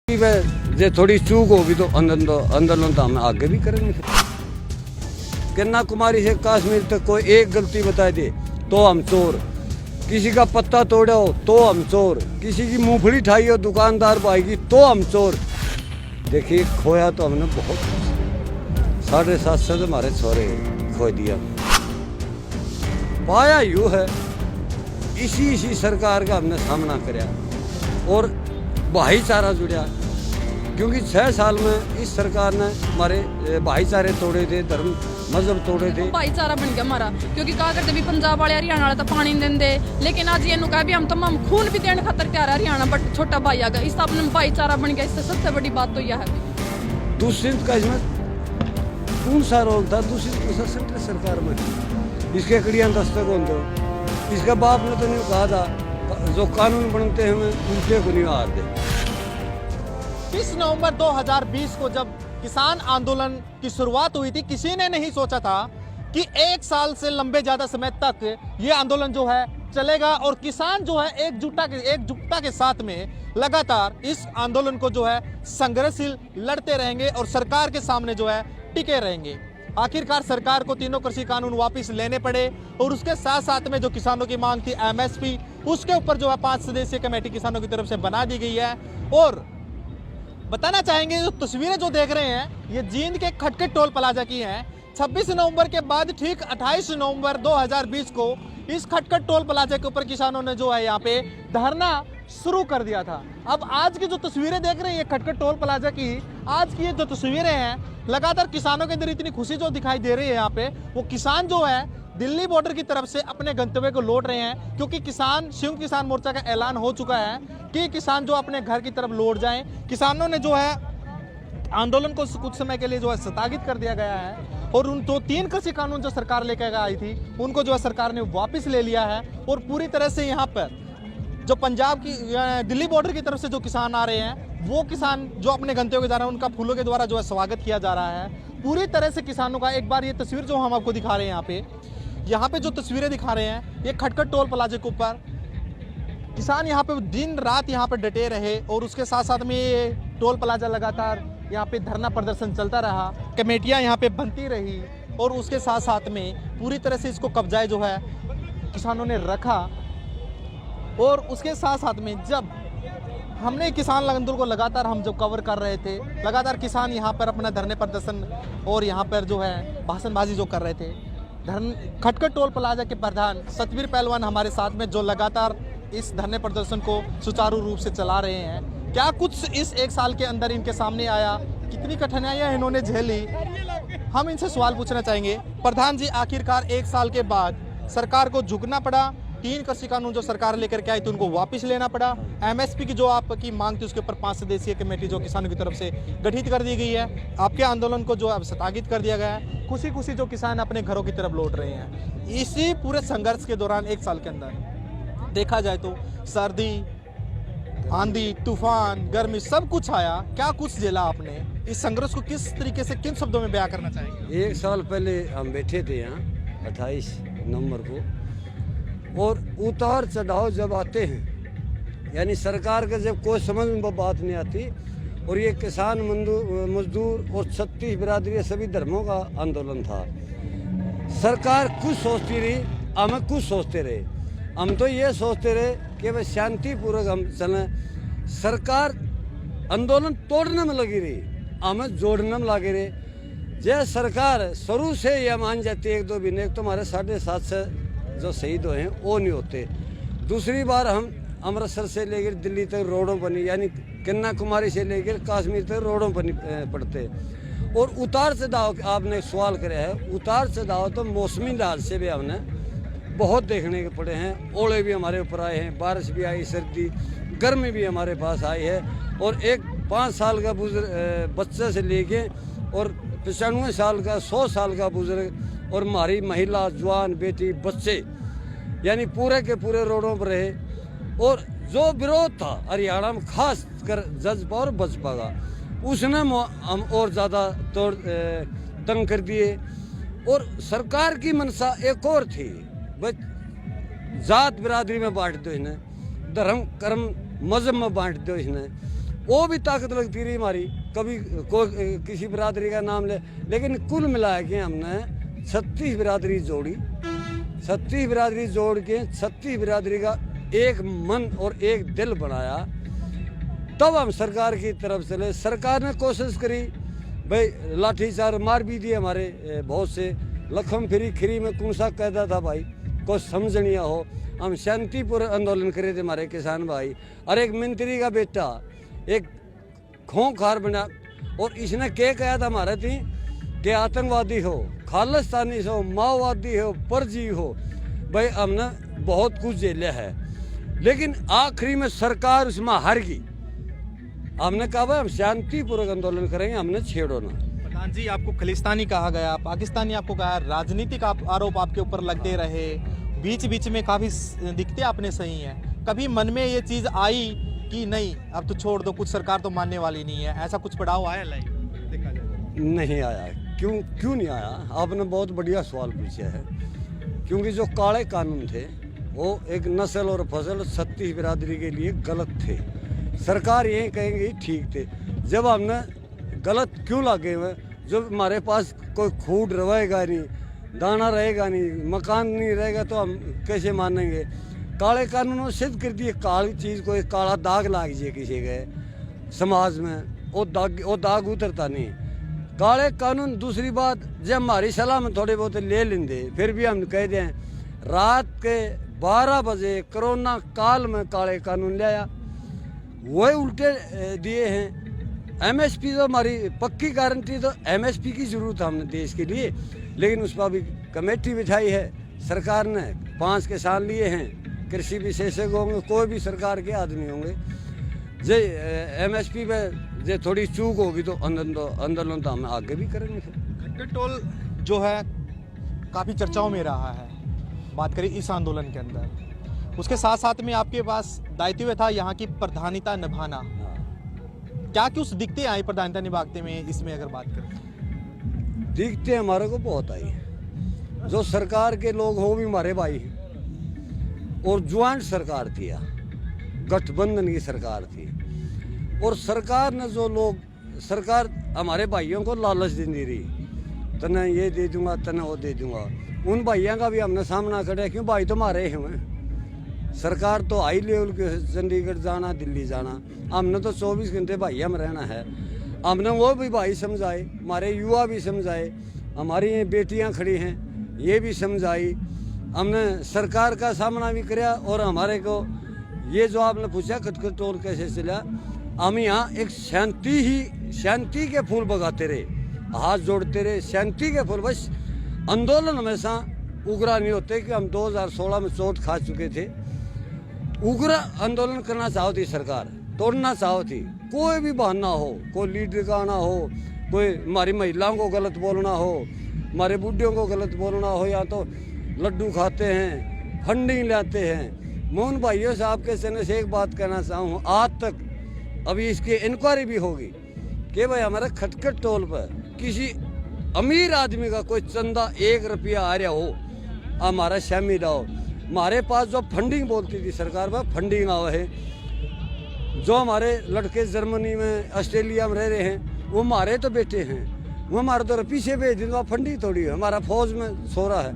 जे थोड़ी चूक होगी तो आंदोलन तो हम आगे भी करेंगे। कन्याकुमारी से कश्मीर तक कोई एक गलती बता दे तो हम चोर, किसी का पत्ता तोड़ा हो तो हम चोर, किसी की मूंगफली ठाई हो दुकानदार पाएगी तो हम चोर। देखिए खोया तो हमने बहुत, 750 हमारे छोरे खो दिया। पाया यूँ है इसी सरकार का हमने सामना कराया और भाईचारा जुड़ा, क्योंकि 6 साल में इस सरकार ने हमारे भाईचारे तोड़े थे, धर्म मजहब तोड़े थे। भाईचारा बन गया हमारा, क्योंकि कहा करते भी पंजाब वाले हरियाणा वाले तो पानी नहीं देंगे, लेकिन आज ये कहा भी हम तमाम खून भी देने खातर तैयार है हरियाणा, बट छोटा भाई आ गया, इस अपने भाईचारा बन गया। इससे सबसे बड़ी बात तो यह है। दूसरी का इसमें कौन सा रोल था? दूसरी सेंट्रल सरकार में इसके कड़ियाँ दस्तक हो दो, इसका बाप ने तो नहीं कहा था जो कानून बनते हैं उनके को नहीं हार दे। 30 नवंबर 2020 को जब किसान आंदोलन की शुरुआत हुई थी, किसी ने नहीं सोचा था कि 1 साल से लंबे ज्यादा समय तक ये आंदोलन जो है चलेगा और किसान जो है एकजुटता के साथ में लगातार इस आंदोलन को जो है संघर्षशील लड़ते रहेंगे और सरकार के सामने जो है टिके रहेंगे। आखिरकार सरकार को तीनों कृषि कानून वापस लेने पड़े और उसके साथ साथ में जो किसानों की मांग थी MSP, उसके ऊपर जो है 5 सदस्यीय कमेटी किसानों की तरफ से बना दी गई है। और बताना चाहेंगे जो तस्वीरें जो देख रहे हैं ये जींद के खटके टोल प्लाजा की हैं। 26 नवंबर के बाद ठीक 28 नवंबर 2020 को इस खटखट टोल प्लाजा के ऊपर किसानों ने जो है यहाँ पे धरना शुरू कर दिया था। अब आज की जो तस्वीरें देख रहे हैं ये खटखट टोल प्लाजा की, आज की ये जो तस्वीरें हैं, लगातार किसानों के अंदर इतनी खुशी जो दिखाई दे रही है यहाँ पे, वो किसान जो है दिल्ली बॉर्डर की तरफ से अपने गंतव्य को लौट रहे हैं, क्योंकि संयुक्त किसान मोर्चा का ऐलान हो चुका है कि किसान जो अपने घर की तरफ लौट जाएं। किसानों ने जो है आंदोलन को कुछ समय के लिए जो है स्थगित कर दिया गया है और उन 3 कृषि कानून जो सरकार लेकर आई थी उनको जो है सरकार ने वापस ले लिया है। और पूरी तरह से यहाँ पर जो पंजाब की दिल्ली बॉर्डर की तरफ से जो किसान आ रहे हैं, वो किसान जो अपने गंतव्य जा रहे हैं उनका फूलों के द्वारा जो है स्वागत किया जा रहा है। पूरी तरह से किसानों का एक बार ये तस्वीर जो हम आपको दिखा रहे हैं यहाँ पे जो तस्वीरें दिखा रहे हैं ये खटखट टोल प्लाजे के ऊपर किसान यहाँ पे दिन रात यहाँ पे डटे रहे और उसके साथ साथ में ये टोल प्लाजा लगातार यहाँ पे धरना प्रदर्शन चलता रहा, कमेटियाँ यहाँ पे बनती रही और उसके साथ साथ में पूरी तरह से इसको कब्जाए जो है किसानों ने रखा। और उसके साथ साथ में जब हमने किसान आंदोलन को लगातार हम जब कवर कर रहे थे, लगातार किसान यहाँ पर अपना धरने प्रदर्शन और यहाँ पर जो है भाषणबाजी जो कर रहे थे, खटखट टोल प्लाजा के प्रधान सतवीर पहलवान हमारे साथ में जो लगातार इस धरने प्रदर्शन को सुचारू रूप से चला रहे हैं। क्या कुछ इस 1 साल के अंदर इनके सामने आया, कितनी कठिनाइयां इन्होंने झेली, हम इनसे सवाल पूछना चाहेंगे। प्रधान जी, आखिरकार 1 साल के बाद सरकार को झुकना पड़ा, 3 कृषि कानून जो सरकार लेकर के आई थी उनको वापस लेना पड़ा, MSP की जो आपकी मांग थी उसके ऊपर 5 सदस्यीय कमेटी जो किसानों की तरफ से गठित कर दी गई है, आपके आंदोलन को जो अब स्थगित कर दिया गया है, खुशी खुशी जो किसान अपने घरों की तरफ लौट रहे हैं। इसी पूरे संघर्ष के दौरान 1 साल के अंदर देखा जाए तो सर्दी, आंधी, तूफान, गर्मी सब कुछ आया। क्या कुछ झेला आपने? इस संघर्ष को किस तरीके से, किन शब्दों में बयां करना चाहेंगे? 1 साल पहले हम बैठे थे यहाँ 28 नवंबर को, और उतार चढ़ाव जब आते हैं, यानी सरकार के जब कोई समझ में बात नहीं आती, और ये किसान मजदूर और 36 बिरादरी सभी धर्मों का आंदोलन था। सरकार कुछ सोचती रही, हम कुछ सोचते रहे। हम तो ये सोचते रहे कि भाई शांतिपूर्वक हम चलें। सरकार आंदोलन तोड़ने में लगी रही, हमें जोड़ने में लगी रही। जय सरकार शुरू से यह मान जाती है 1-2 महीने तो हमारे 750 जो शहीद हुए हैं वो नहीं होते। दूसरी बार हम अमृतसर से लेकर दिल्ली तक रोडों पर नहीं, यानी कन्याकुमारी से लेकर कश्मीर तक रोडों पर नहीं पड़ते। और उतार चढ़ाव आपने सवाल कराया है, उतार चढ़ाव तो मौसमी लिहाज से भी हमने बहुत देखने के पड़े हैं। ओले भी हमारे ऊपर आए हैं, बारिश भी आई, सर्दी गर्मी भी हमारे पास आई है। और एक 5 साल का बच्चे से लेके और 95 साल का, 100 साल का बुजुर्ग और हमारी महिला, जवान, बेटी, बच्चे, यानी पूरे के पूरे रोडों पर रहे। और जो विरोध था हरियाणा में खास कर जजपा और बसपा का, उसने हम और ज़्यादा तंग कर दिए। और सरकार की मंशा एक और थी, बस जात बिरादरी में बांट दो इन्हें, धर्म कर्म मजहब में बांट दो इन्हें। वो भी ताकत लगती रही हमारी, कभी कोई किसी बिरादरी का नाम ले, लेकिन कुल मिला के हमने 36 बिरादरी जोड़ी, 36 बिरादरी जोड़ के 36 बिरादरी का एक मन और एक दिल बनाया। तब हम सरकार की तरफ से ले, सरकार ने कोशिश करी भाई, लाठीचार्ज मार भी दिए हमारे बहुत से, लखम फिरी खिरी में कौन सा कैदा था भाई, कुछ समझनिया हो। हम शांतिपूर्ण आंदोलन करे थे हमारे किसान भाई, और एक मंत्री का बेटा एक खोंखार बना, और इसने क्या कहा था हमारे थी कि आतंकवादी हो, खालिस्तानी हो, माओवादी हो, फर्जी हो। भाई हमने बहुत कुछ झेला है, लेकिन आखिरी में सरकार उसमें हार गई। हमने कहा भाई हम शांतिपूर्वक आंदोलन करेंगे, हमने छेड़ो ना। प्रधान जी, आपको खालिस्तानी कहा गया, पाकिस्तानी आपको कहा, राजनीतिक आरोप आपके ऊपर लगते रहे, बीच बीच में काफ़ी दिखते आपने सही हैं। कभी मन में ये चीज़ आई कि नहीं अब तो छोड़ दो, कुछ सरकार तो मानने वाली नहीं है, ऐसा कुछ पड़ाव आया लाइफ देखा जाए? नहीं आया। क्यों नहीं आया? आपने बहुत बढ़िया सवाल पूछा है। क्योंकि जो काले कानून थे वो एक नस्ल और फसल 36 बिरादरी के लिए गलत थे। सरकार यही कहेंगे ठीक थे। जब हमने गलत क्यों लागे हुए, जब हमारे पास कोई खूड रहेगा नहीं, दाना रहेगा नहीं, मकान नहीं रहेगा, तो हम कैसे मानेंगे? काले कानूनों सिद्ध कर दिए, काली चीज़ को एक काला दाग लाग जाए किसी के समाज में, वो दाग उतरता नहीं। काले कानून, दूसरी बात, जब हमारी सलाह में थोड़े बहुत ले लेंगे, फिर भी हम कह दें रात के 12 बजे कोरोना काल में काले कानून ले आया, वही उल्टे दिए हैं। एमएसपी तो हमारी पक्की गारंटी, तो एमएसपी की ज़रूरत है हमने देश के लिए, लेकिन उस पर अभी कमेटी बिठाई है सरकार ने, 5 किसान लिए हैं, कृषि विशेषज्ञ होंगे, कोई भी सरकार के आदमी होंगे। जे एमएसपी पे जे थोड़ी चूक होगी तो आंदोलन तो हम आगे भी करेंगे। खटखट टोल जो है काफ़ी चर्चाओं में रहा है, बात करें इस आंदोलन के अंदर, उसके साथ साथ में आपके पास दायित्व था यहाँ की प्रधानिता निभाना। क्या कुछ दिक्कतें आई प्रधानिता निभाते में, इसमें अगर बात करें? दिक्कतें हमारे को बहुत आई। जो सरकार के लोग हो भी हमारे भाई हैं, और ज्वाइंट सरकार थी, गठबंधन की सरकार थी, और सरकार ने जो लोग, सरकार हमारे भाइयों को लालच दे रही, तना ये दे दूंगा, तना वो दे दूंगा। उन भाइयों का भी हमने सामना करा, क्यों भाई तो हमारे हैं। सरकार तो हाई लेवल के, चंडीगढ़ जाना, दिल्ली जाना, हमने तो 24 घंटे भाइयों में रहना है। हमने वो भी भाई समझाए, हमारे युवा भी समझाए, हमारी ये बेटियां खड़ी हैं ये भी समझाई, हमने सरकार का सामना भी किया। और हमारे को ये जो आपने पूछा खटखट टोल कैसे चला, हम यहाँ एक शांति के फूल बगाते रहे, हाथ जोड़ते रहे, शांति के फूल। बस आंदोलन हमेशा उग्रा नहीं होते, कि हम 2016 में चोट खा चुके थे। उग्र आंदोलन करना चाहती सरकार, तोड़ना चाहती, कोई भी बहाना हो, कोई लीडर का आना हो, कोई हमारी महिलाओं को गलत बोलना हो, हमारे बूढ़ियों को गलत बोलना हो, या तो लड्डू खाते हैं, फंडिंग लाते हैं। मैं उन भाइयों से आपके चैनल से एक बात कहना चाहूँ, आज तक अभी इसकी इंक्वायरी भी होगी कि भाई हमारे खटखट टोल पर किसी अमीर आदमी का कोई चंदा 1 रुपया आ रहा हो, हमारा शामिल हो। हमारे पास जो फंडिंग बोलती थी सरकार पर, फंडिंग आवा है। जो हमारे लड़के जर्मनी में, ऑस्ट्रेलिया में रह रहे हैं, वो हमारे तो बेटे हैं, वो हमारे तो पीछे भेज देंगे, फंडिंग थोड़ी है। हमारा फौज में सो रहा है,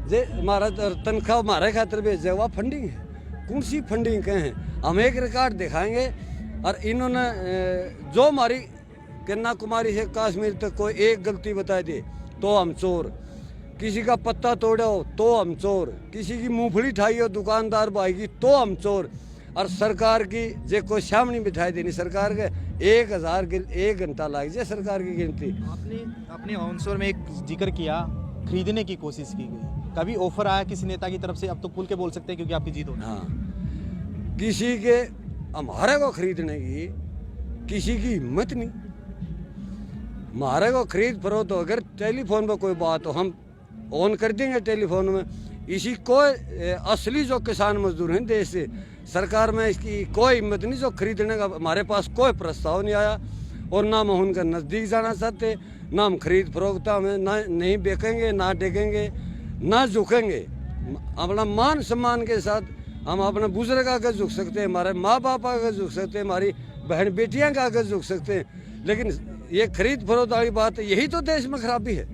जे हमारा तनख्वाह हमारे खातिर भेज जाए, वह फंडिंग है। कौन सी फंडिंग कहें हैं? हम एक रिकॉर्ड दिखाएंगे। और इन्होंने जो हमारी कन्याकुमारी से कश्मीर तक कोई एक गलती बता दे तो हम चोर, किसी का पत्ता तोड़ा हो तो हम चोर, किसी की मूंगफली ठाई हो दुकानदार भाई की तो हम चोर। और सरकार की जे कोई सामने बिठाई देनी, सरकार के 1000 के 1 घंटा लग जाए सरकार की गिनती। आपने अपने आंसर में एक जिक्र किया, खरीदने की कोशिश की गई, कभी ऑफर आया किसी नेता की तरफ से? अब तो खुल के बोल सकते हैं क्योंकि आपकी जीत होनी। हाँ, किसी के हमारे को खरीदने की किसी की हिम्मत नहीं। हमारे को खरीद फरोख्त तो अगर टेलीफोन पर कोई बात हो, हम ऑन कर देंगे टेलीफोन में। इसी कोई असली जो किसान मजदूर हैं देश से, सरकार में इसकी कोई हिम्मत नहीं जो खरीदने का। हमारे पास कोई प्रस्ताव नहीं आया, और ना हम उनका नज़दीक जाना चाहते, ना हम खरीद फरोख्त में ना नहीं बेचेंगे, ना टेकेंगे, ना झुकेंगे। अपना मान सम्मान के साथ हम अपने बुजुर्ग आगे झुक सकते हैं, हमारे माँ बाप आगे झुक सकते हैं, हमारी बहन बेटियां का आगे झुक सकते हैं, लेकिन ये खरीद फरोख्त वाली बात है, यही तो देश में खराबी है।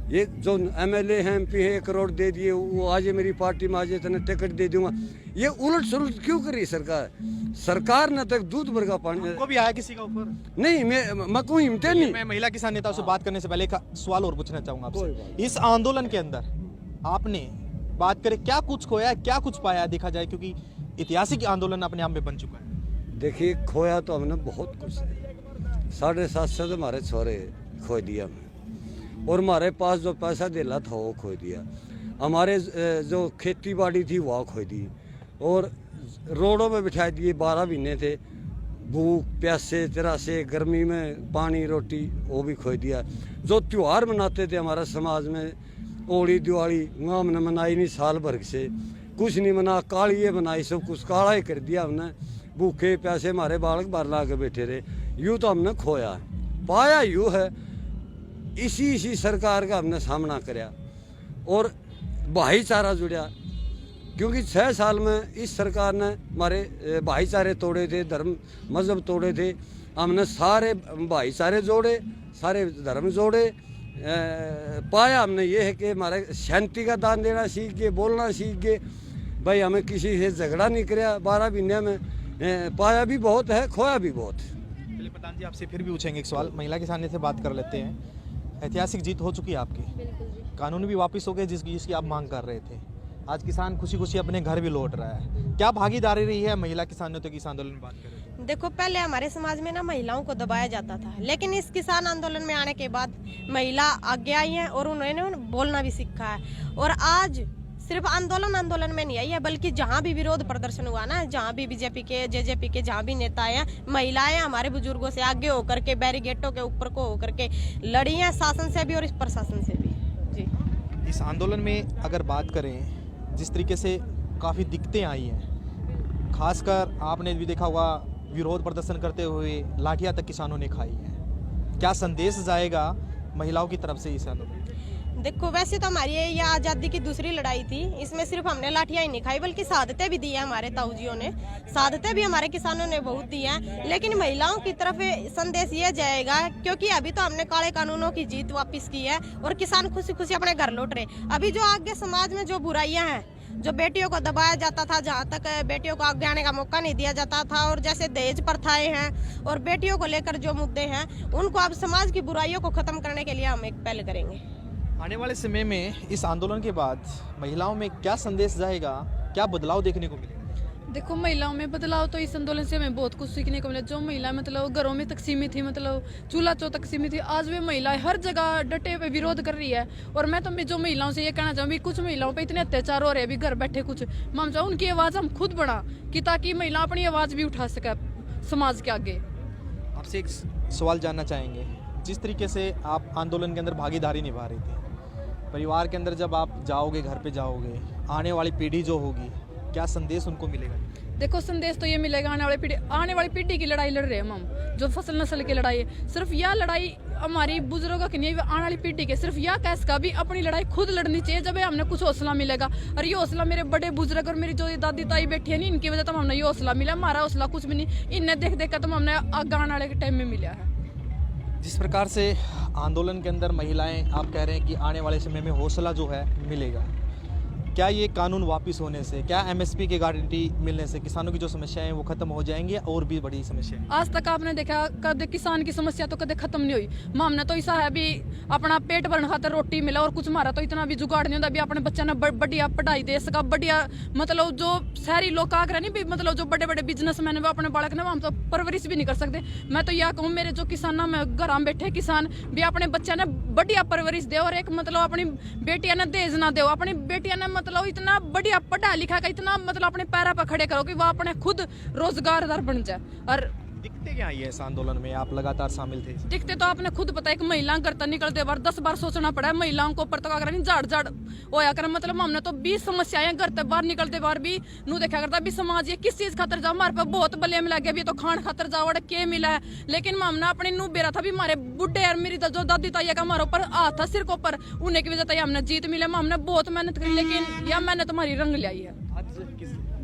ये जो MLA हैं, MP है, 1 करोड़ दे दिए, वो आज मेरी पार्टी में आज इतने टिकट दे दूंगा, ये उलट सुलट क्यों कर रही सरकार? सरकार न तक दूध भर का पानी को भी आया किसी का ऊपर? नहीं, मैं कोई हिम्मते नहीं। मैं महिला किसान नेताओं से बात करने से पहले एक सवाल और पूछना चाहूंगा आपसे। इस आंदोलन के अंदर आपने बात करें क्या कुछ खोया, क्या कुछ पाया देखा जाए, क्योंकि ऐतिहासिक आंदोलन अपने आप में बन चुका है। देखिए, खोया तो हमने बहुत कुछ है। 750 तो हमारे छोरे खो दिया हमने, और हमारे पास जो पैसा दिला था वो खो दिया। हमारे जो खेती बाड़ी थी वो खो दी, और रोडों में बिठा दिए। 12 महीने थे, भूख प्यासे तिरासे, गर्मी में पानी रोटी वो भी खो दिया। जो त्यौहार मनाते थे हमारा समाज में, होली दिवाली वहाँ हमने मनाई नहीं, साल भर से कुछ नहीं मना, कालिए बनाई, सब कुछ काला ही कर दिया हमने। भूखे प्यासे हमारे बालक बाहर ला के बैठे रहे। यूँ तो हमने खोया, पाया यूँ है इसी सरकार का हमने सामना कराया, और भाईचारा जुड़ा। क्योंकि 6 साल में इस सरकार ने हमारे भाईचारे तोड़े थे, धर्म मजहब तोड़े थे। हमने सारे भाईचारे जोड़े, सारे धर्म जोड़े। पाया हमने ये है कि हमारे शांति का दान देना सीख गए, बोलना सीख गए। भाई हमें किसी से झगड़ा नहीं कराया 12 महीने में। पाया भी बहुत है, खोया भी बहुत है। चलिए प्रधान जी, आपसे फिर भी पूछेंगे एक सवाल, महिला किसान से बात कर लेते हैं। ऐतिहासिक जीत हो चुकी है आपकी, कानून भी वापस हो गए जिसकी आप मांग कर रहे थे। आज किसान खुशी खुशी अपने घर भी लौट रहा है। क्या भागीदारी रही है महिला किसानों तो किसान आंदोलन में बात करें? देखो, पहले हमारे समाज में ना महिलाओं को दबाया जाता था, लेकिन इस किसान आंदोलन में आने के बाद महिला आगे आई है और उन्होंने बोलना भी सीखा है। और आज सिर्फ आंदोलन में नहीं आई है, बल्कि जहाँ भी विरोध प्रदर्शन हुआ ना, जहाँ भी बीजेपी के जेजेपी के जहाँ भी नेता हैं, महिलाएं हमारे बुजुर्गों से आगे होकर के बैरिकेडों के ऊपर को होकर के लड़ी हैं, शासन से भी और इस प्रशासन से भी। जी, इस आंदोलन में अगर बात करें, जिस तरीके से काफ़ी दिक्कतें आई हैं, खासकर आपने भी देखा होगा विरोध प्रदर्शन करते हुए लाठियां तक किसानों ने खाई हैं। क्या संदेश जाएगा महिलाओं की तरफ से इस आंदोलन? देखो, वैसे तो हमारी ये आज़ादी की दूसरी लड़ाई थी, इसमें सिर्फ हमने लाठियां ही नहीं खाई बल्कि शहादतें भी दी है हमारे ताऊजियों ने, शहादतें भी हमारे किसानों ने बहुत दी हैं। लेकिन महिलाओं की तरफ संदेश ये जाएगा, क्योंकि अभी तो हमने काले कानूनों की जीत वापस की है और किसान खुशी खुशी अपने घर लौट रहे। अभी जो आगे समाज में जो बुराइयां हैं, जो बेटियों को दबाया जाता था, जहाँ तक बेटियों को आगे आने का मौका नहीं दिया जाता था, और जैसे दहेज प्रथाएं हैं और बेटियों को लेकर जो मुद्दे हैं, उनको अब समाज की बुराइयों को खत्म करने के लिए हम एक पहल करेंगे। आने वाले समय में इस आंदोलन के बाद महिलाओं में क्या संदेश जाएगा, क्या बदलाव देखने को मिलेगा? देखो, महिलाओं में बदलाव तो इस आंदोलन से हमें बहुत कुछ सीखने को मिला। जो महिला मतलब घरों में तक सीमित थी, मतलब चूल्हा चौ तक सीमित थी, आज वे महिलाएं हर जगह डटे पे विरोध कर रही है। और मैं तो जो महिलाओं से ये कहना चाहूँगी, कुछ महिलाओं पे इतने अत्याचार हो रहे हैं अभी घर बैठे, कुछ हम चाहूँ उनकी आवाज़ हम खुद बढ़ा, कि ताकि महिला अपनी आवाज़ भी उठा सके समाज के आगे। आपसे एक सवाल जानना चाहेंगे, जिस तरीके से आप आंदोलन के अंदर भागीदारी निभा रही थी, परिवार के अंदर जब आप जाओगे, घर पे जाओगे, आने वाली पीढ़ी जो होगी, क्या संदेश उनको मिलेगा? देखो, संदेश तो ये मिलेगा, आने वाली पीढ़ी की लड़ाई लड़ रहे हैं हम, जो फसल नस्ल की लड़ाई है। सिर्फ यह लड़ाई हमारी बुजुर्गों की नहीं, आने वाली पीढ़ी के सिर्फ यह कैस का भी अपनी लड़ाई खुद लड़नी चाहिए, जब हमने कुछ हौसला मिलेगा। और ये हौसला मेरे बड़े बुजुर्ग और मेरी जो दादी ताई बैठी है, इनकी वजह तो हमने ये हौसला मिला। हमारा हौसला कुछ भी नहीं, इन्हें देख देख कर तो हमने आगे आने वाले टाइम में मिला है। जिस प्रकार से आंदोलन के अंदर महिलाएं, आप कह रहे हैं कि आने वाले समय में हौसला जो है मिलेगा, क्या ये कानून वापस होने से, क्या MSP की गारंटी मिलने से किसानों की जो समस्याएं हैं वो खत्म हो जाएंगी और भी बड़ी समस्या? आज तक आपने देखा कदे किसान की समस्या तो कदे खत्म नहीं हुई। हमने तो ऐसा है भी अपना पेट भरने खातर रोटी मिला, और कुछ हमारा तो इतना भी जुगाड़ नहीं होता भी अपने बच्चा ने बढ़िया पढ़ाई दे सका, बढ़िया मतलब जो शहरी लोग आकर नहीं भी, मतलब जो बड़े बड़े बिजनेसमैन है अपने बालक ने हम तो परवरिश भी नहीं कर सकते। मैं तो यह कहूँ, मेरे जो किसान में घर में बैठे किसान भी अपने बच्चा ने बढ़िया परवरिश दे, और एक मतलब अपनी बेटियां ने दहेज ना दो, अपनी बेटियां ने मतलब इतना बढ़िया पढ़ा लिखा का, इतना मतलब अपने पैरों पर खड़े करो कि वो अपने खुद रोजगारदार बन जाए। और दिक्कतें क्या आई है इस आंदोलन में, आप लगातार शामिल थे? दिक्कतें तो आपने खुद पता है कि महिला घर तक निकलते बार 10 बार सोचना पड़ा है, महिलाओं को ऊपर तक अगर नहीं झाड़ होया कर, मतलब हमने तो 20 समस्याएं घर तक बाहर निकलते बार भी नू देखा करता भी समाज ये किस चीज खातर जाओ, हमारे पे बहुत बलिया मिला गया, अभी तो खान खातर जाओ के मिला है। लेकिन हमने अपने नू बेरा था भी हमारे बुढ़े और मेरी जो दादी ताइया का हमारे ऊपर हाथ था सिर के ऊपर, उन्हें की वजह से हमने जीत मिले। हमने बहुत मेहनत करी, लेकिन यह मेहनत हमारी रंग लाई है। आज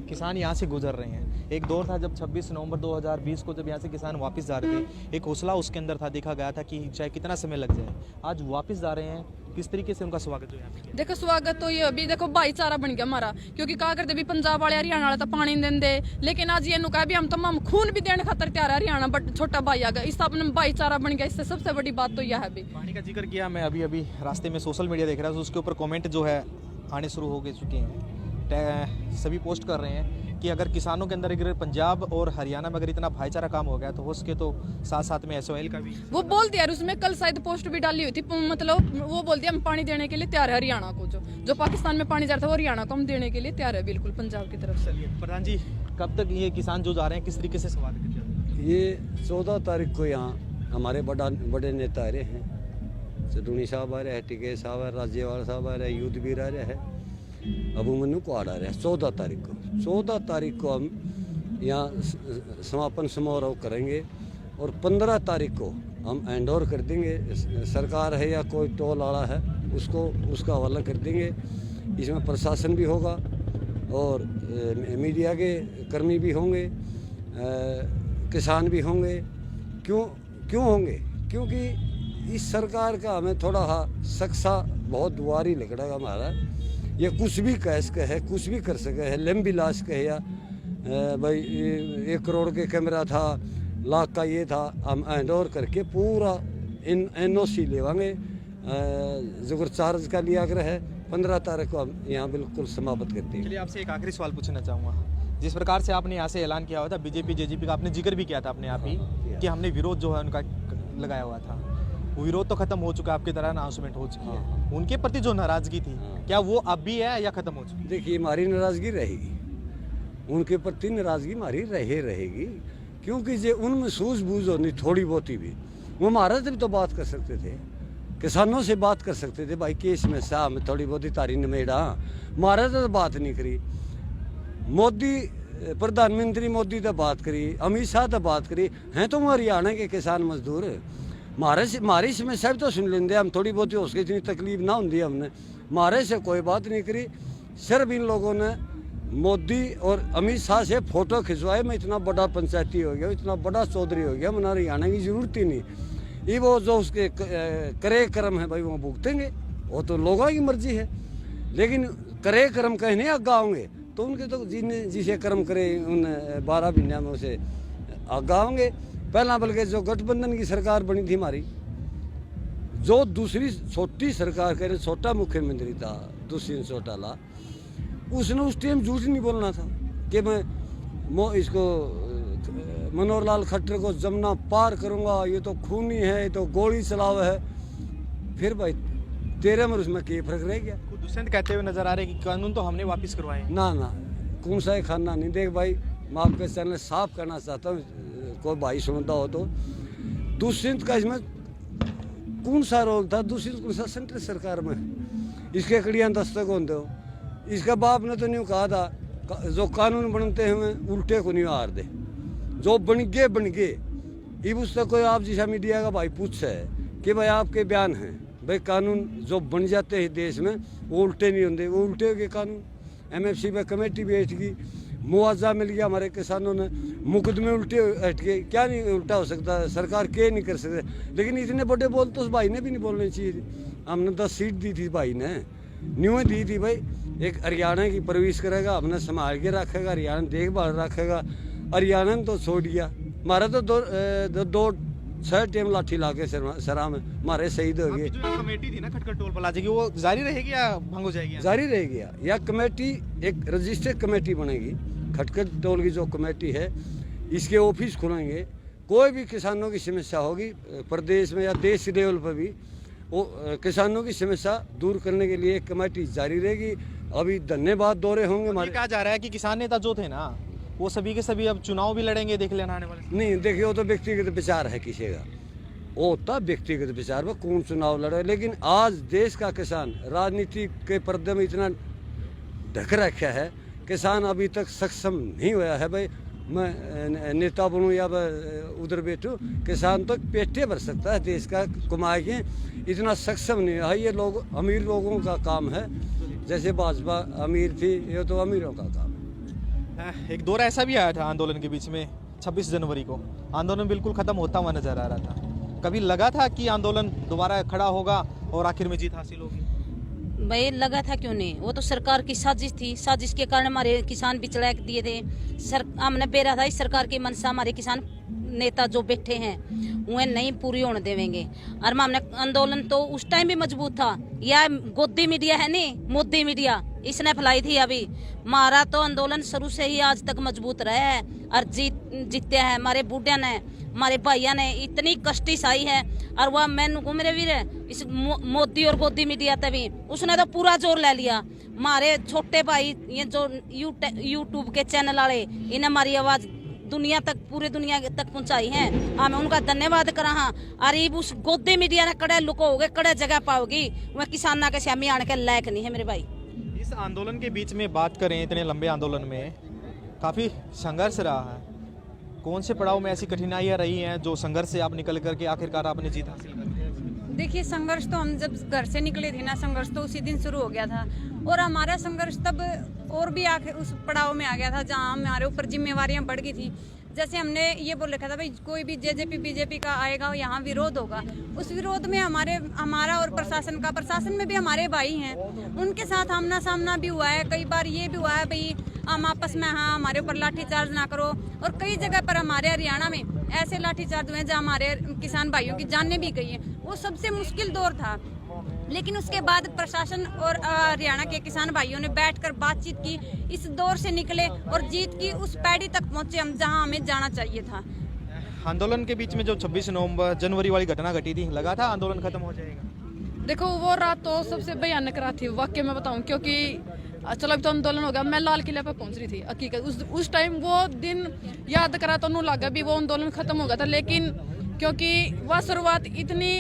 किसान यहाँ से गुजर रहे हैं, एक दौर था जब 26 नवंबर 2020 को जब यहाँ से किसान वापस जा रहे थे, एक हौसला उसके अंदर था, देखा गया था कि चाहे कितना समय लग जाए, आज वापस जा रहे हैं, किस तरीके से उनका स्वागत हुआ? देखो स्वागत तो ये अभी देखो भाईचारा बन गया हमारा, क्योंकि क्या करते भी पंजाब वाले हरियाणा वाले तो पानी नहीं देंगे, लेकिन आज ये कहा भी हम खून भी देने खातर तैयार है हरियाणा बट छोटा भाई आ गया, इस अपने भाईचारा बन गया। इससे सबसे बड़ी बात तो यह है। अभी पानी का जिक्र किया, मैं अभी अभी रास्ते में सोशल मीडिया देख रहा था, उसके ऊपर कमेंट जो है आने शुरू हो चुके हैं, सभी पोस्ट कर रहे हैं कि अगर किसानों के अंदर अगर पंजाब और हरियाणा में अगर इतना भाईचारा काम हो गया तो हो सके तो साथ साथ में SOL का भी वो बोल दिया। उसमें कल शायद पोस्ट भी डाली हुई थी, मतलब वो बोल दिया हम पानी देने के लिए तैयार है हरियाणा को, जो पाकिस्तान में पानी जा रहा था वो हरियाणा को हम देने के लिए तैयार है बिल्कुल पंजाब की तरफ से। प्रधान जी, कब तक ये किसान जो जा रहे हैं किस तरीके से स्वागत करते हैं? ये 14 तारीख को यहाँ हमारे बड़े नेता आ रहे हैं, सदूनी साहब आ रहे हैं, टिके साहब आ रहे, राज्यवाल साहब आ रहे हैं, युद्धवीर आ रहे हैं, अबू मन्नू को आ रहे हैं। 14 तारीख को 14 तारीख को हम यहाँ समापन समारोह करेंगे और 15 तारीख को हम हैंड ओवर कर देंगे। सरकार है या कोई टोल आड़ा है उसका हवाला कर देंगे। इसमें प्रशासन भी होगा और मीडिया के कर्मी भी होंगे, किसान भी होंगे। क्यों होंगे? क्योंकि इस सरकार का हमें थोड़ा सक्सा बहुत दुआरी लग रहा है हमारा। ये कुछ भी कह सके है, कुछ भी कर सके है, लंबी लाश कहे या भाई 1 करोड़ के कैमरा था, लाख का ये था, हम हैंड ओवर करके पूरा NOC लेवांगे। जो चार्ज का लिया आग्रह है 15 तारीख को हम यहाँ बिल्कुल समाप्त करते हैं। चलिए आपसे एक आखिरी सवाल पूछना चाहूँगा। जिस प्रकार से आपने यहाँ से ऐलान किया हुआ था BJP JGP का, आपने जिक्र भी किया था अपने आप ही कि हमने विरोध जो है उनका लगाया हुआ था, वो विरोध तो खत्म हो चुका है, आपकी तरह अनाउंसमेंट हो चुकी है। उनके प्रति जो नाराजगी थी क्या वो अब भी है या खत्म हो चुकी है? देखिए, हमारी नाराजगी रहेगी, उनके प्रति नाराजगी हमारी रहेगी, क्योंकि जो उनमें सूझबूझ होनी थोड़ी बहुत ही भी, वो हमारे से भी तो बात कर सकते थे, किसानों से बात कर सकते थे। भाई केस में साहब में थोड़ी बहुत ही तारी नमेड़ा, हमारे से तो बात नहीं करी। मोदी प्रधानमंत्री मोदी तो बात करी, अमित शाह तो बात करी, हैं तो हरियाणा के किसान मजदूर, हमारी समस्या भी तो सुन लेंगे। हम थोड़ी बहुत हो सके इतनी तकलीफ ना होती हमने, हमारे से कोई बात नहीं करी। सिर्फ इन लोगों ने मोदी और अमित शाह से फोटो खिंचवाए, मैं इतना बड़ा पंचायती हो गया, इतना बड़ा चौधरी हो गया, मना हरियाणा की जरूरत ही नहीं। ये वो जो उसके करे कर्म है भाई वो भुगतेंगे, वो तो लोगों की मर्जी है। लेकिन करे कर्म कहने आगा होंगे तो उनके तो जिसे कर्म करे उन 12 महीने में उसे आगा होंगे। पहला बल्कि जो गठबंधन की सरकार बनी थी हमारी, जो दूसरी छोटी सरकार कह रहे, छोटा मुख्यमंत्री था दुष्यंत चौटाला, उसने उस टाइम झूठ नहीं बोलना था कि मैं इसको मनोहर लाल खट्टर को जमुना पार करूंगा, ये तो खूनी है, ये तो गोली चलाव है। फिर भाई तेरे में उसमें क्या फर्क रह गया? दुष्यंत कहते हुए नजर आ रहे कि कानून तो हमने वापस करवाए। ना कौन सा खाना नहीं। देख भाई, मैं आपके चैनल साफ करना चाहता हूँ, कोई भाई सुनता हो तो, दुष्यंत का इसमें कौन सा रोल था? दुष्यंत कौन सा सेंट्रल सरकार में इसके कड़ियाँ दस्तक होते हो। इसका बाप ने तो नहीं कहा था जो कानून बनते हुए उल्टे को नहीं हार दे, जो बन गए। अब उससे कोई आप जैसा मीडिया का भाई पूछ है कि भाई आपके बयान हैं, भाई कानून जो बन जाते हैं देश में वो उल्टे नहीं होते, वो उल्टे हो गए कानून। MFC में कमेटी बैठ गई, मुआवजा मिल गया हमारे किसानों ने, मुकदमे उल्टे हट गए। क्या नहीं उल्टा हो सकता? सरकार के नहीं कर सकते। लेकिन इतने बड़े बोल तो उस भाई ने भी नहीं बोलने चाहिए। हमने 10 सीट दी थी भाई ने, न्यू दी थी भाई। एक हरियाणा की परवरिश करेगा, हमने संभाल के रखेगा, हरियाणा देखभाल रखेगा। हरियाणा ने तो छोड़ दिया, हमारा तो दो 6 टाइम लाठी ला के सरा में हमारे शहीद हो गए। जो कमेटी थी ना खटखट टोल प्लाजा की, वो जारी रहेगी या भंग हो जाएगी? जारी रहेगी। या कमेटी एक रजिस्टर्ड कमेटी बनेगी, खटखट टोल की जो कमेटी है, इसके ऑफिस खुलेंगे। कोई भी किसानों की समस्या होगी प्रदेश में या देश लेवल पर भी, वो किसानों की समस्या दूर करने के लिए एक कमेटी जारी रहेगी। अभी धन्यवाद दौरे होंगे हमारे। कहा जा रहा है कि किसान नेता जो थे ना वो सभी के सभी अब चुनाव भी लड़ेंगे, देख लेना आने वाले। नहीं देखिए, वो तो व्यक्तिगत विचार है किसी का, वो होता व्यक्तिगत विचार में कौन चुनाव लड़े। लेकिन आज देश का किसान राजनीति के पर्दे में इतना ढक रखा है, किसान अभी तक सक्षम नहीं हुआ है भाई मैं नेता बनूं या उधर बैठूं। किसान तो पेटे भर सकता है देश का कमाए के, इतना सक्षम नहीं है। ये लोग अमीर लोगों का काम है, जैसे भाजपा अमीर थी, ये तो अमीरों का काम है। एक दौर ऐसा भी आया था आंदोलन के बीच में 26 जनवरी को आंदोलन बिल्कुल खत्म होता हुआ नजर आ रहा था। कभी लगा था कि आंदोलन दोबारा खड़ा होगा और आखिर में जीत हासिल होगी? भाई लगा था क्यों नहीं, वो तो सरकार की साजिश थी। साजिश के कारण हमारे किसान बिचड़ा दिए थे। हमने बेरा था इस सरकार की मंशा हमारे किसान नेता जो बैठे हैं वह नहीं पूरी होने देवेंगे। और हमने आंदोलन तो उस टाइम भी मजबूत था। या गोदी मीडिया है नहीं, मोदी मीडिया इसने फैलाई थी। अभी हमारा तो आंदोलन शुरू से ही आज तक मजबूत रहा है और जीते हैं। हमारे बूढ़िया ने, हमारे भाइया ने इतनी कष्टी सही है। और वह मैंने मेरे वीर इस मोदी और गोदी मीडिया तभी उसने तो पूरा जोर ले लिया। हमारे छोटे भाई ये जो यूट्यूब के चैनल वाले इन्हें हमारी आवाज दुनिया तक, पूरी दुनिया तक पहुंचाई है। हमें उनका धन्यवाद करा। हाँ, अरे उस गोदी मीडिया ने कड़े लुकोगे, कड़े जगह पाओगी, वह किसाना के श्यामी आने के लायक नहीं है मेरे भाई। इस आंदोलन के बीच में बात करें, इतने लंबे आंदोलन में काफ़ी संघर्ष रहा है। कौन से पड़ाव में ऐसी कठिनाइयाँ रही हैं जो संघर्ष से आप निकल करके आखिरकार आपने जीत हासिल कर? देखिए, संघर्ष तो हम जब घर से निकले थे ना, संघर्ष तो उसी दिन शुरू हो गया था। और हमारा संघर्ष तब और भी आखिर उस पड़ाव में आ गया था जहाँ हमारे ऊपर जिम्मेवारियां बढ़ गई थी। जैसे हमने ये बोल रखा था भाई कोई भी जेजेपी बीजेपी का आएगा यहाँ विरोध होगा। उस विरोध में हमारा और प्रशासन में भी हमारे भाई हैं, उनके साथ आमना सामना भी हुआ है। कई बार ये भी हुआ है भाई हम आपस में, हाँ हमारे ऊपर लाठीचार्ज ना करो। और कई जगह पर हमारे हरियाणा में ऐसे लाठीचार्ज हुए जहाँ हमारे किसान भाइयों की जानें भी गई हैं। वो सबसे मुश्किल दौर था। लेकिन उसके बाद प्रशासन और हरियाणा के किसान भाइयों ने बैठकर बातचीत की, इस दौर से निकले और जीत की उस पैड़ी तक पहुंचे हम जहां हमें जाना चाहिए था। आंदोलन के बीच में जो 26 जनवरी वाली घटना घटी थी, लगा था आंदोलन खत्म हो जाएगा? देखो वो रात तो सबसे भयानक रात थी वाकई में बताऊं, क्योंकि चलो अभी तो आंदोलन हो गया, मैं लाल किले पर पहुंच रही थी हकीकत। उस टाइम वो दिन याद करा तो नू लगा भी वो आंदोलन खत्म हो गया था। लेकिन क्योंकि वह शुरुआत इतनी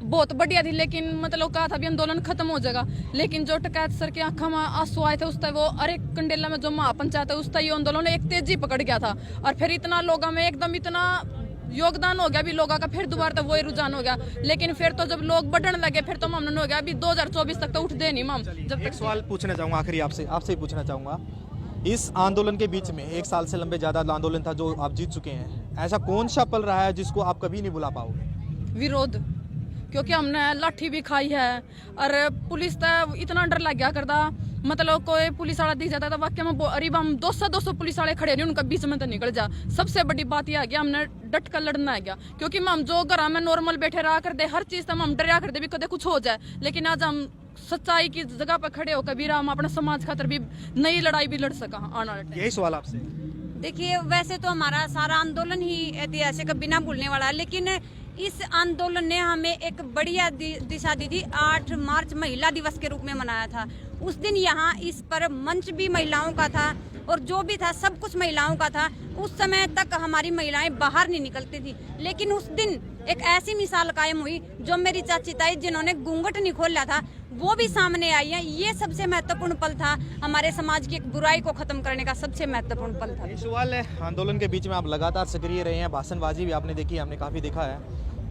बहुत बढ़िया थी, लेकिन मतलब कहा था भी आंदोलन खत्म हो जाएगा। लेकिन जो टकैत सर की आंखों में आंसू आए थे उस टाइम, वो अरे कंडेला में जो महापंचायत है उस टाइम ये आंदोलन एक तेजी पकड़ गया था। और फिर इतना लोगों में एकदम इतना योगदान हो गया भी लोगों का, फिर दोबारा तक वही रुझान हो गया। लेकिन फिर तो जब लोग बढ़ने लगे फिर तो मामला हो गया। अभी 2024 तक तो उठते नहीं माम। जब एक सवाल पूछना चाहूँगा आखिरी आपसे ही पूछना चाहूँगा, इस आंदोलन के बीच में 1 साल से लंबे ज़्यादा आंदोलन था जो आप जीत चुके हैं, ऐसा कौन सा पल रहा है जिसको आप कभी नहीं भुला पाओगे? विरोध, क्योंकि हमने लाठी भी खाई है और पुलिस तो इतना डर लग गया करता। मतलब कोई पुलिस वाला दिख जाता था वाकई में अरे हम 200 पुलिस वाले खड़े नहीं, उनका बीच में तो निकल जा। सबसे बड़ी बात यह आ गया हमने डट कर लड़ना है गया, क्योंकि हम जो घर में नॉर्मल बैठे रहा करते, हर चीज तो हम डरिया करते भी कदे कुछ हो जाए। लेकिन आज हम सच्चाई की जगह पर खड़े हो कबीरा, हम अपने समाज खातर भी नई लड़ाई भी लड़ सका आने वाले टाइम। यही सवाल आपसे। देखिए, वैसे तो हमारा सारा आंदोलन ही ऐतिहासिक बिना भूलने वाला है, लेकिन इस आंदोलन ने हमें एक बढ़िया दिशा दी थी। 8 मार्च महिला दिवस के रूप में मनाया था। उस दिन यहाँ इस पर मंच भी महिलाओं का था और जो भी था सब कुछ महिलाओं का था। उस समय तक हमारी महिलाएं बाहर नहीं निकलती थी, लेकिन उस दिन एक ऐसी मिसाल कायम हुई जो मेरी चाची ताई जिन्होंने घूंघट नहीं खोला था वो भी सामने आई है। ये सबसे महत्वपूर्ण पल था, हमारे समाज की एक बुराई को खत्म करने का सबसे महत्वपूर्ण पल था। सवाल है, आंदोलन के बीच में आप लगातार सक्रिय रहे हैं, भाषणबाजी भी आपने देखी, हमने काफ़ी देखा है।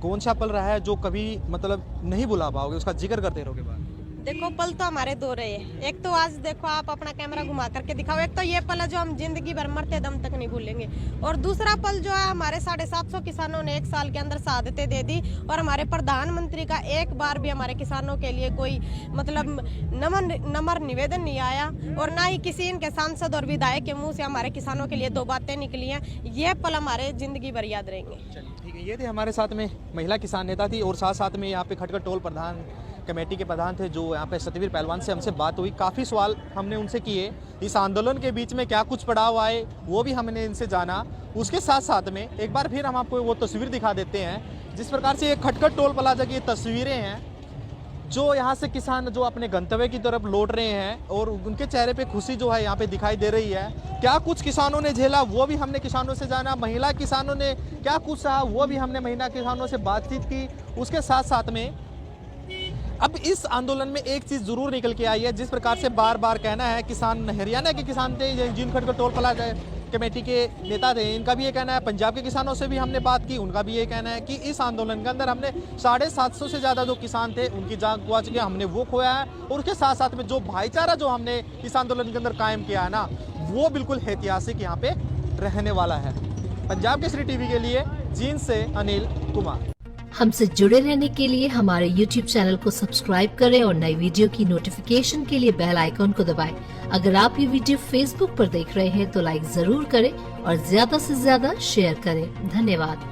कौन सा पल रहा है जो कभी मतलब नहीं भुला पाओगे, उसका जिक्र करते रहोगे बार? देखो, पल तो हमारे दो रहे हैं। एक तो आज देखो, आप अपना कैमरा घुमा करके दिखाओ। एक तो ये पल है जो हम जिंदगी भर मरते दम तक नहीं भूलेंगे। और दूसरा पल जो है, हमारे 750 किसानों ने 1 साल के अंदर शहादतें दे दी और हमारे प्रधानमंत्री का एक बार भी हमारे किसानों के लिए कोई मतलब नम्र निवेदन नहीं आया और ना ही किसी इनके सांसद और विधायक के मुंह से हमारे किसानों के लिए 2 बातें निकली हैं। ये पल हमारे जिंदगी भर याद रहेंगे। ठीक है, ये थे हमारे साथ में महिला किसान नेता थी और साथ में यहाँ पे खटखर टोल प्रधान कमेटी के प्रधान थे जो यहाँ पे सतवीर पहलवान से हमसे बात हुई। काफ़ी सवाल हमने उनसे किए, इस आंदोलन के बीच में क्या कुछ पड़ाव आए वो भी हमने इनसे जाना। उसके साथ में एक बार फिर हम आपको वो तस्वीर दिखा देते हैं जिस प्रकार से ये खटखर टोल प्लाजा की तस्वीरें हैं जो यहाँ से किसान जो अपने गंतव्य की तरफ लौट रहे हैं और उनके चेहरे पे खुशी जो है यहाँ पे दिखाई दे रही है। क्या कुछ किसानों ने झेला वो भी हमने किसानों से जाना, महिला किसानों ने क्या कुछ सहा वो भी हमने महिला किसानों से बातचीत की। उसके साथ में अब इस आंदोलन में एक चीज़ जरूर निकल के आई है, जिस प्रकार से बार बार कहना है किसान, हरियाणा के किसान थे जिन खटखर टोल प्लाजा कमेटी के नेता थे, इनका भी ये कहना है, पंजाब के किसानों से भी हमने बात की, उनका भी ये कहना है कि इस आंदोलन के अंदर हमने 750 से ज़्यादा जो किसान थे उनकी जान गवा चुके, हमने वो खोया है। और उसके साथ में जो भाईचारा जो हमने इस आंदोलन के अंदर कायम किया है ना, वो बिल्कुल ऐतिहासिक यहाँ पे रहने वाला है। पंजाब केसरी टीवी के लिए जींद से अनिल कुमार। हमसे जुड़े रहने के लिए हमारे YouTube चैनल को सब्सक्राइब करें और नई वीडियो की नोटिफिकेशन के लिए बेल आइकॉन को दबाएं। अगर आप ये वीडियो Facebook पर देख रहे हैं तो लाइक जरूर करें और ज्यादा से ज्यादा शेयर करें। धन्यवाद।